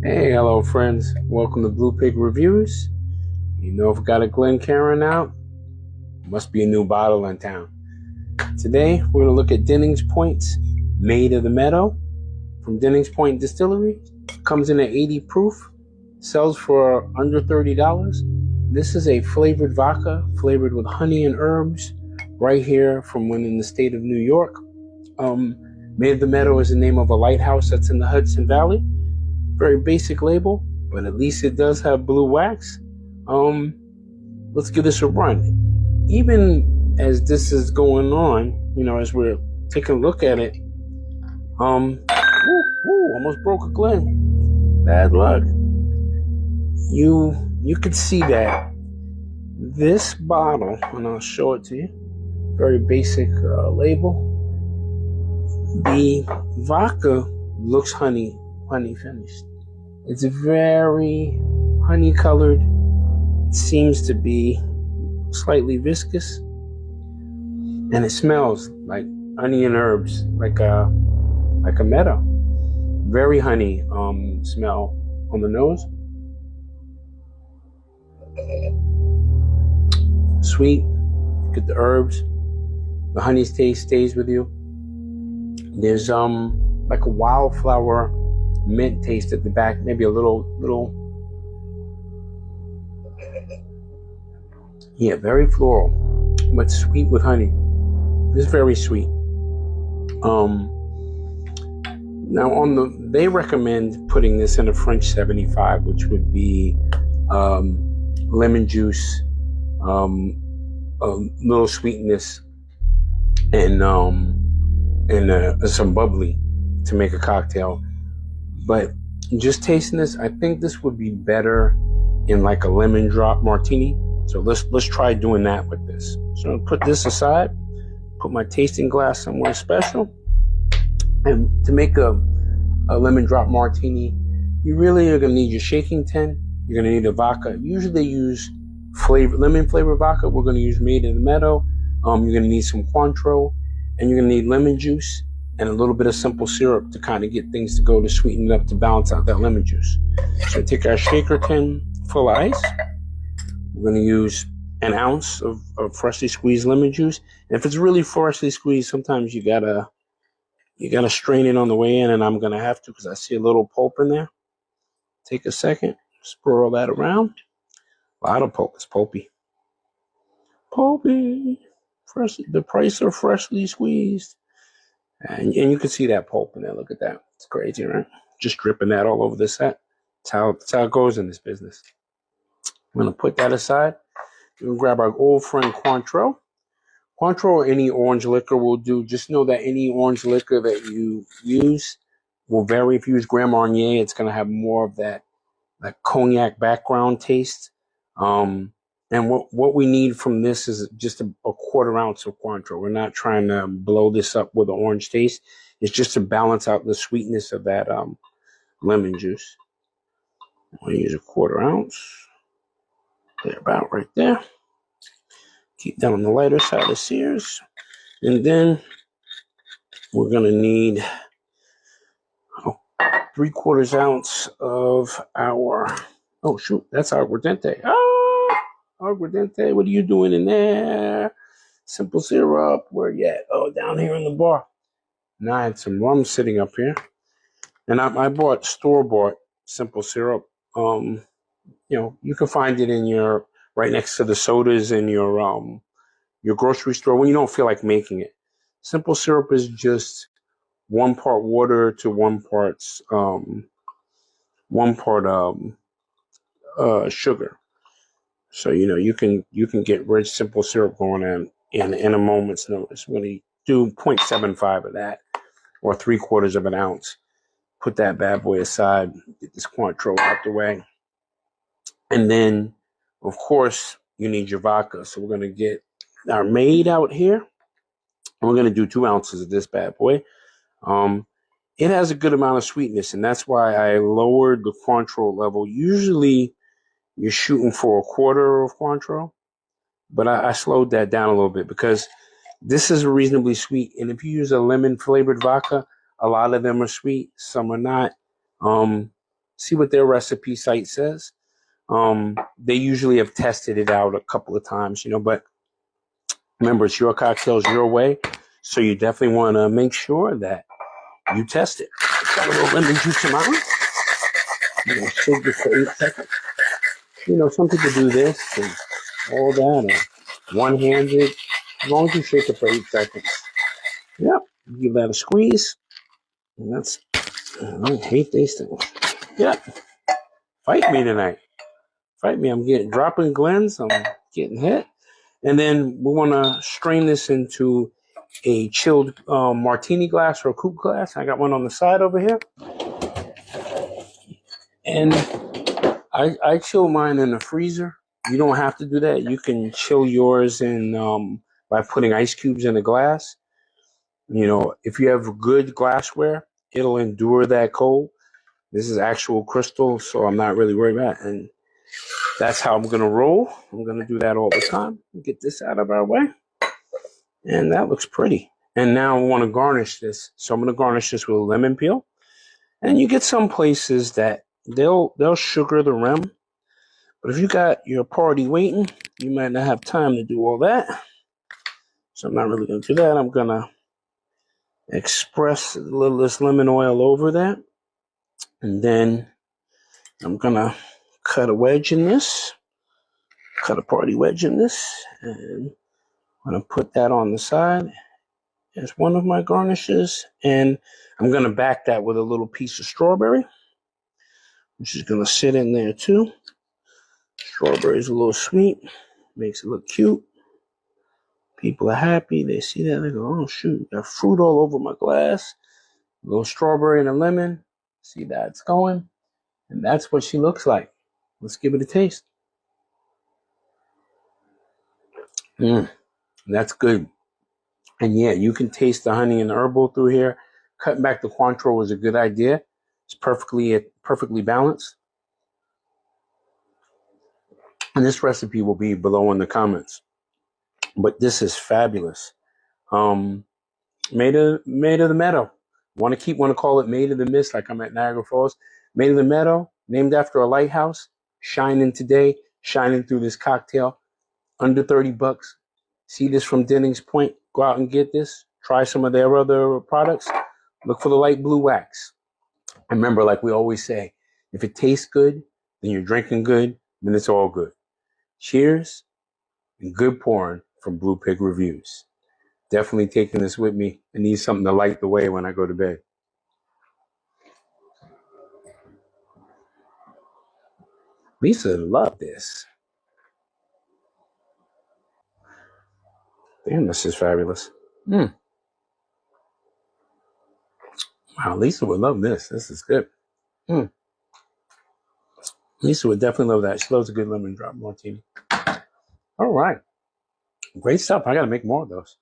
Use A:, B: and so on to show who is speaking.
A: Hey, hello friends. Welcome to Blue Pig Reviews. You know, if we got a Glencairn out, must be a new bottle in town. Today, we're going to look at Dennings Point's Maid of the Meadow from Dennings Point Distillery. Comes in at 80 proof. Sells for under $30. This is a flavored vodka, flavored with honey and herbs, right here from when in the state of New York. Maid of the Meadow is the name of a lighthouse that's in the Hudson Valley. Very basic label, but at least it does have blue wax. Let's give this a run. Even as this is going on, you know, as we're taking a look at it, almost broke a Glen. Bad luck. You could see that this bottle, and I'll show it to you. Very basic label. The vodka looks honey finished. It's very honey colored. It seems to be slightly viscous, and it smells like honey and herbs, like a meadow. Very honey smell on the nose. Sweet. Get the herbs. The honey taste stays with you. There's like a wildflower mint taste at the back, maybe a little, yeah, very floral, but sweet with honey. It's very sweet. Now they recommend putting this in a French 75, which would be lemon juice, a little sweetness, and some bubbly to make a cocktail. But just tasting this, I think this would be better in like a lemon drop martini. So let's try doing that with this. So I'll put this aside, put my tasting glass somewhere special. And to make a lemon drop martini, you really are gonna need your shaking tin. You're gonna need a vodka. Usually they use lemon flavor vodka. We're gonna use Maid of the Meadow. You're gonna need some Cointreau, and you're gonna need lemon juice and a little bit of simple syrup to kind of get things to go to sweeten it up to balance out that lemon juice. So take our shaker tin full of ice. We're going to use an ounce of freshly squeezed lemon juice. And if it's really freshly squeezed, sometimes you gotta strain it on the way in, and I'm gonna have to because I see a little pulp in there. Take a second, swirl that around. A lot of pulp. It's pulpy. Pulpy. The price of freshly squeezed. And you can see that pulp in there. Look at that. It's crazy, right? Just dripping that all over the set. That's how it goes in this business. I'm going to put that aside. We're going to grab our old friend Cointreau. Cointreau or any orange liquor will do. Just know that any orange liquor that you use will vary. If you use Grand Marnier, it's going to have more of that cognac background taste. And what we need from this is just a quarter ounce of Cointreau. We're not trying to blow this up with an orange taste. It's just to balance out the sweetness of that lemon juice. I'm going to use a quarter ounce. They're about right there. Keep that on the lighter side of Sears. And then we're going to need 3/4 ounce of our, oh shoot, that's aguardiente. Aguardiente, what are you doing in there? Simple syrup, where you at? Oh, down here in the bar. Now I had some rum sitting up here. And I bought store-bought simple syrup. You know, you can find it in right next to the sodas in your grocery store when you don't feel like making it. Simple syrup is just 1 part water to 1 part sugar. So, you know, you can get rich simple syrup going on in a moment's notice. When you do 0.75 of that, or 3/4 ounce, put that bad boy aside, get this Cointreau out the way. And then, of course, you need your vodka. So we're going to get our Maid out here. And we're going to do 2 ounces of this bad boy. It has a good amount of sweetness, and that's why I lowered the Cointreau level. Usually, you're shooting for 1/4 of Cointreau, but I slowed that down a little bit because this is reasonably sweet. And if you use a lemon flavored vodka, a lot of them are sweet, some are not. See what their recipe site says. They usually have tested it out a couple of times, but remember, it's your cocktails your way. So you definitely want to make sure that you test it. Got a little lemon juice in mine. Shake this for 8 seconds. Some people do this and all that, or one-handed. As long as you shake it for 8 seconds. Yep. Give that a squeeze. And that's, I hate these things. Yep. Fight me tonight. Fight me. I'm getting dropping glens. I'm getting hit. And then we want to strain this into a chilled martini glass or a coupe glass. I got one on the side over here. And I chill mine in the freezer. You don't have to do that. You can chill yours in by putting ice cubes in a glass. If you have good glassware, it'll endure that cold. This is actual crystal, so I'm not really worried about it. And that's how I'm going to roll. I'm going to do that all the time. Get this out of our way. And that looks pretty. And now I want to garnish this. So I'm going to garnish this with a lemon peel. And you get some places that they'll sugar the rim. But if you got your party waiting, you might not have time to do all that. So I'm not really going to do that. I'm going to express a little of this lemon oil over that. And then I'm going to cut a wedge in this. Cut a party wedge in this. And I'm going to put that on the side as one of my garnishes. And I'm going to back that with a little piece of strawberry, which is going to sit in there too. Strawberry is a little sweet. Makes it look cute. People are happy. They see that. They go, oh, shoot, got fruit all over my glass. A little strawberry and a lemon. See that it's going. And that's what she looks like. Let's give it a taste. That's good. And yeah, you can taste the honey and the herbal through here. Cutting back the Cointreau was a good idea. It's perfectly balanced. And this recipe will be below in the comments. But this is fabulous. Maid of the Meadow. Want to call it Maid of the Mist, like I'm at Niagara Falls. Maid of the Meadow, named after a lighthouse, shining today, shining through this cocktail. Under $30. See this from Dennings Point. Go out and get this. Try some of their other products. Look for the light blue wax. Remember, like we always say, if it tastes good, then you're drinking good, then it's all good. Cheers and good pouring from Blue Pig Reviews. Definitely taking this with me. I need something to light the way when I go to bed. Lisa loved this. Damn, this is fabulous. Wow, Lisa would love this. This is good. Lisa would definitely love that. She loves a good lemon drop martini. All right. Great stuff. I got to make more of those.